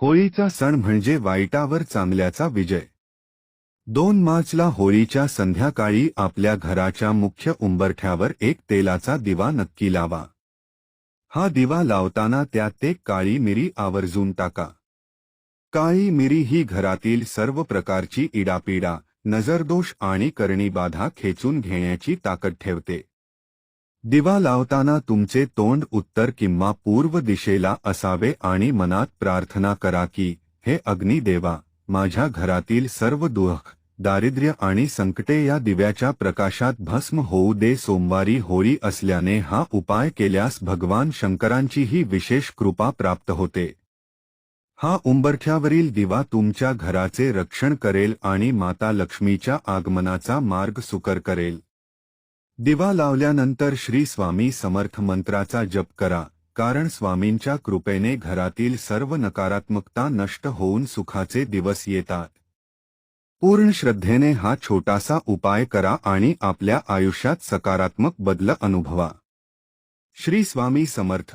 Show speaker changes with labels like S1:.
S1: होळीचा सण म्हणजे वाईटावर चांगल्याचा विजय। 2 मार्चला होळीच्या संध्याकाळी आपल्या घराच्या मुख्य उंबरठ्यावर एक तेलाचा दिवा नक्की लावा। हा दिवा लावताना त्यात एक काळी मिरी आवर्जून टाका। काळी मिरी ही घरातील सर्व प्रकारची इडापिडा, नजरदोष आणि करणीबाधा खेचून घेण्याची ताकद ठेवते। दिवा लावताना तुमचे तोंड उत्तर किंवा पूर्व दिशेला असावे आणि मनात प्रार्थना करा की, हे अग्निदेवा, माझ्या घरातील सर्व दुःख, दारिद्र्य आणि संकटे या दिव्याच्या प्रकाशात भस्म होऊ दे। सोमवारी होळी असल्याने हा उपाय केल्यास भगवान शंकरांचीही विशेष कृपा प्राप्त होते। हा उंबरठ्यावरील दिवा तुमच्या घराचे रक्षण करेल आणि माता लक्ष्मीच्या आगमनाचा मार्ग सुकर करेल। दिवा लावल्यानंतर श्री स्वामी समर्थ मंत्राचा जप करा, कारण स्वामींच्या कृपेने घरातील सर्व नकारात्मकता नष्ट होऊन सुखाचे दिवस येतात। पूर्ण श्रद्धेने हा छोटासा उपाय करा आणि आपल्या आयुष्यात सकारात्मक बदल अनुभवा। श्री स्वामी समर्थ।